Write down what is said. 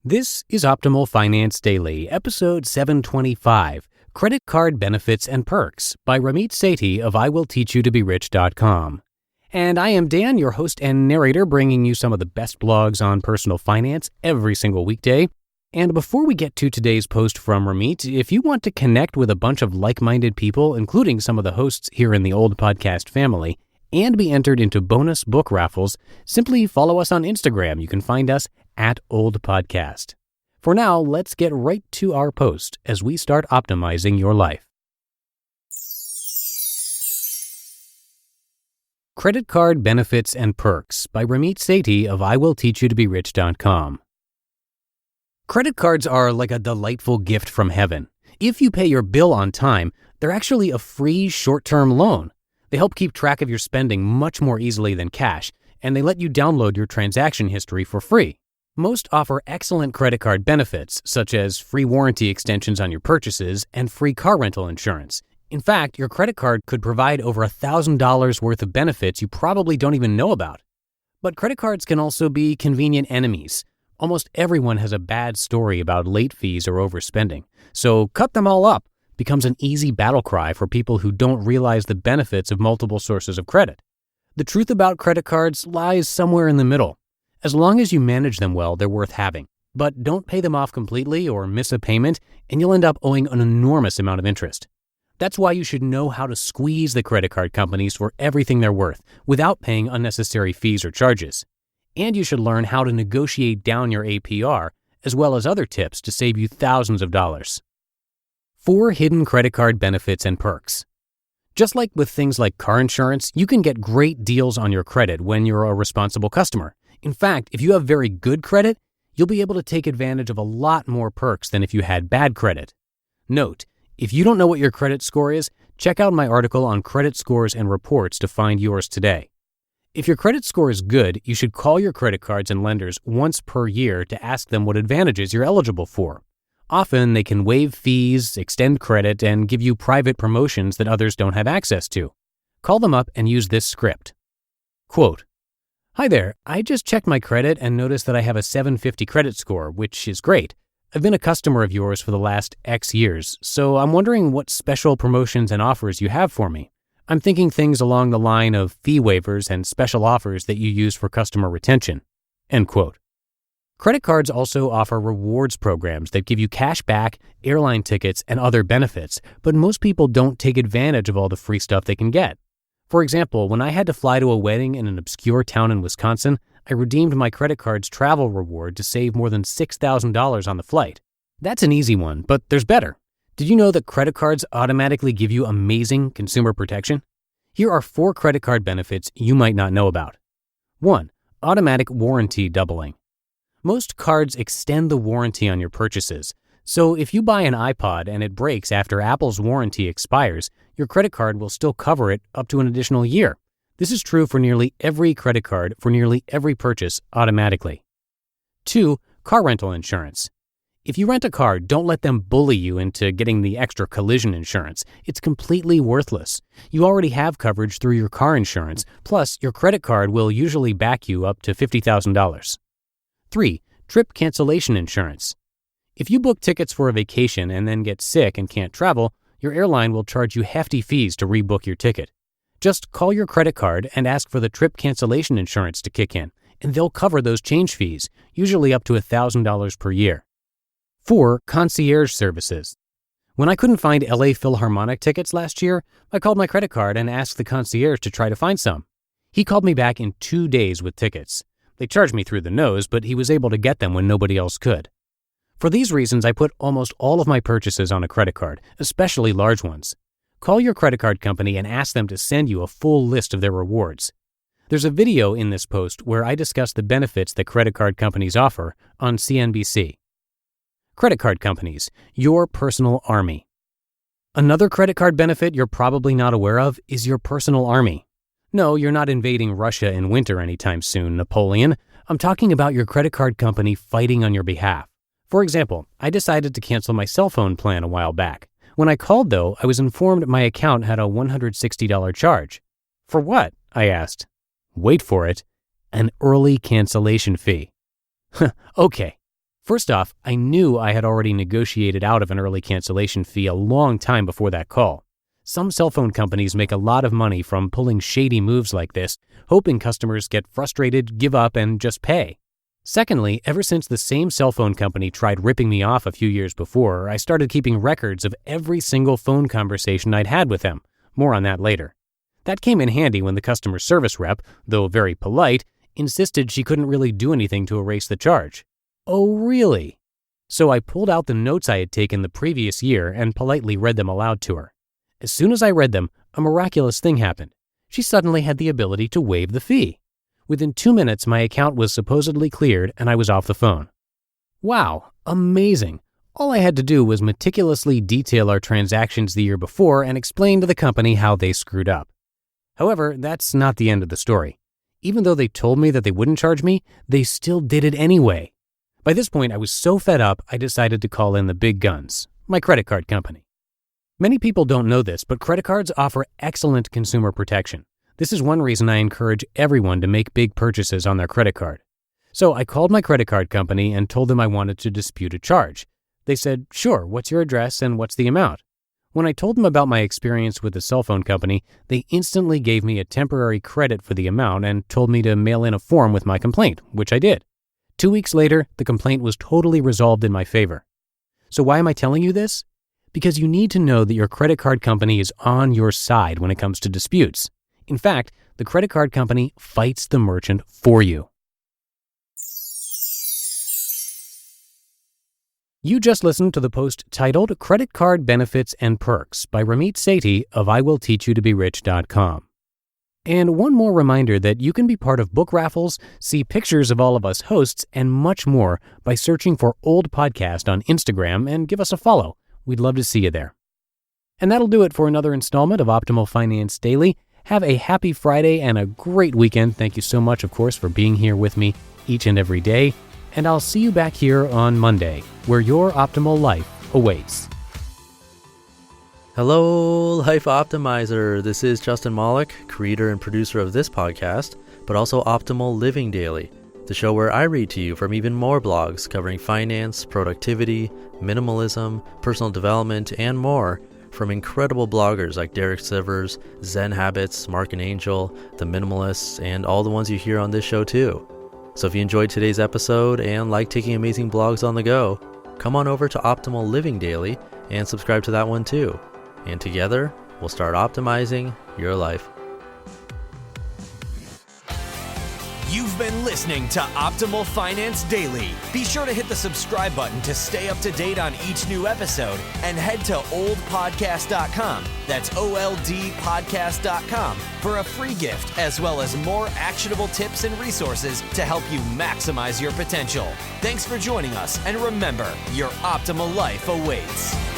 This is Optimal Finance Daily, episode 725, Credit Card Benefits and Perks by Ramit Sethi of IWTYTBR. And I am Dan, your host and narrator, bringing you some of the best blogs on personal finance every single weekday. And before we get to today's post from Ramit, if you want to connect with a bunch of like-minded people, including some of the hosts here in the Old Podcast family, and be entered into bonus book raffles, simply follow us on Instagram. You can find us at Old Podcast. For now, let's get right to our post as we start optimizing your life. Credit Card Benefits and Perks by Ramit Sethi of IWillTeachYouToBeRich.com. Credit cards are like a delightful gift from heaven. If you pay your bill on time, they're actually a free short-term loan. They help keep track of your spending much more easily than cash, and they let you download your transaction history for free. Most offer excellent credit card benefits, such as free warranty extensions on your purchases and free car rental insurance. In fact, your credit card could provide over $1,000 worth of benefits you probably don't even know about. But credit cards can also be convenient enemies. Almost everyone has a bad story about late fees or overspending, so cut them all up becomes an easy battle cry for people who don't realize the benefits of multiple sources of credit. The truth about credit cards lies somewhere in the middle. As long as you manage them well, they're worth having. But don't pay them off completely or miss a payment, and you'll end up owing an enormous amount of interest. That's why you should know how to squeeze the credit card companies for everything they're worth without paying unnecessary fees or charges. And you should learn how to negotiate down your APR, as well as other tips to save you thousands of dollars. 4 hidden credit card benefits and perks. Just like with things like car insurance, you can get great deals on your credit when you're a responsible customer. In fact, if you have very good credit, you'll be able to take advantage of a lot more perks than if you had bad credit. Note, if you don't know what your credit score is, check out my article on credit scores and reports to find yours today. If your credit score is good, you should call your credit cards and lenders once per year to ask them what advantages you're eligible for. Often, they can waive fees, extend credit, and give you private promotions that others don't have access to. Call them up and use this script. Quote, "Hi there, I just checked my credit and noticed that I have a 750 credit score, which is great. I've been a customer of yours for the last X years, so I'm wondering what special promotions and offers you have for me. I'm thinking things along the line of fee waivers and special offers that you use for customer retention." End quote. Credit cards also offer rewards programs that give you cash back, airline tickets, and other benefits, but most people don't take advantage of all the free stuff they can get. For example, when I had to fly to a wedding in an obscure town in Wisconsin, I redeemed my credit card's travel reward to save more than $6,000 on the flight. That's an easy one, but there's better. Did you know that credit cards automatically give you amazing consumer protection? Here are 4 credit card benefits you might not know about. 1. Automatic warranty doubling. Most cards extend the warranty on your purchases, so if you buy an iPod and it breaks after Apple's warranty expires, your credit card will still cover it up to an additional year. This is true for nearly every credit card for nearly every purchase automatically. 2. Car rental insurance. If you rent a car, don't let them bully you into getting the extra collision insurance. It's completely worthless. You already have coverage through your car insurance, plus your credit card will usually back you up to $50,000. 3. Trip cancellation insurance. If you book tickets for a vacation and then get sick and can't travel, your airline will charge you hefty fees to rebook your ticket. Just call your credit card and ask for the trip cancellation insurance to kick in, and they'll cover those change fees, usually up to $1,000 per year. 4. Concierge services. When I couldn't find LA Philharmonic tickets last year, I called my credit card and asked the concierge to try to find some. He called me back in 2 days with tickets. They charged me through the nose, but he was able to get them when nobody else could. For these reasons, I put almost all of my purchases on a credit card, especially large ones. Call your credit card company and ask them to send you a full list of their rewards. There's a video in this post where I discuss the benefits that credit card companies offer on CNBC. Credit card companies, your personal army. Another credit card benefit you're probably not aware of is your personal army. No, you're not invading Russia in winter anytime soon, Napoleon. I'm talking about your credit card company fighting on your behalf. For example, I decided to cancel my cell phone plan a while back. When I called, though, I was informed my account had a $160 charge. For what? I asked. Wait for it, an early cancellation fee. Okay, First off, I knew I had already negotiated out of an early cancellation fee a long time before that call. Some cell phone companies make a lot of money from pulling shady moves like this, hoping customers get frustrated, give up, and just pay. Secondly, ever since the same cell phone company tried ripping me off a few years before, I started keeping records of every single phone conversation I'd had with them. More on that later. That came in handy when the customer service rep, though very polite, insisted she couldn't really do anything to erase the charge. Oh, really? So I pulled out the notes I had taken the previous year and politely read them aloud to her. As soon as I read them, a miraculous thing happened. She suddenly had the ability to waive the fee. Within 2 minutes, my account was supposedly cleared and I was off the phone. Wow, amazing. All I had to do was meticulously detail our transactions the year before and explain to the company how they screwed up. However, that's not the end of the story. Even though they told me that they wouldn't charge me, they still did it anyway. By this point, I was so fed up, I decided to call in the big guns, my credit card company. Many people don't know this, but credit cards offer excellent consumer protection. This is one reason I encourage everyone to make big purchases on their credit card. So I called my credit card company and told them I wanted to dispute a charge. They said, "Sure, what's your address and what's the amount?" When I told them about my experience with the cell phone company, they instantly gave me a temporary credit for the amount and told me to mail in a form with my complaint, which I did. 2 weeks later, the complaint was totally resolved in my favor. So why am I telling you this? Because you need to know that your credit card company is on your side when it comes to disputes. In fact, the credit card company fights the merchant for you. You just listened to the post titled Credit Card Benefits and Perks by Ramit Sethi of IWillTeachYouToBeRich.com. And one more reminder that you can be part of book raffles, see pictures of all of us hosts, and much more by searching for Old Podcast on Instagram and give us a follow. We'd love to see you there. And that'll do it for another installment of Optimal Finance Daily. Have a happy Friday and a great weekend. Thank you so much, of course, for being here with me each and every day. And I'll see you back here on Monday, where your optimal life awaits. Hello, Life Optimizer. This is Justin Malik, creator and producer of this podcast, but also Optimal Living Daily, the show where I read to you from even more blogs covering finance, productivity, minimalism, personal development, and more from incredible bloggers like Derek Sivers, Zen Habits, Mark and Angel, The Minimalists, and all the ones you hear on this show too. So if you enjoyed today's episode and like taking amazing blogs on the go, come on over to Optimal Living Daily and subscribe to that one too. And together, we'll start optimizing your life. You've been listening to Optimal Finance Daily. Be sure to hit the subscribe button to stay up to date on each new episode and head to oldpodcast.com. That's OLDpodcast.com for a free gift as well as more actionable tips and resources to help you maximize your potential. Thanks for joining us, and remember, your optimal life awaits.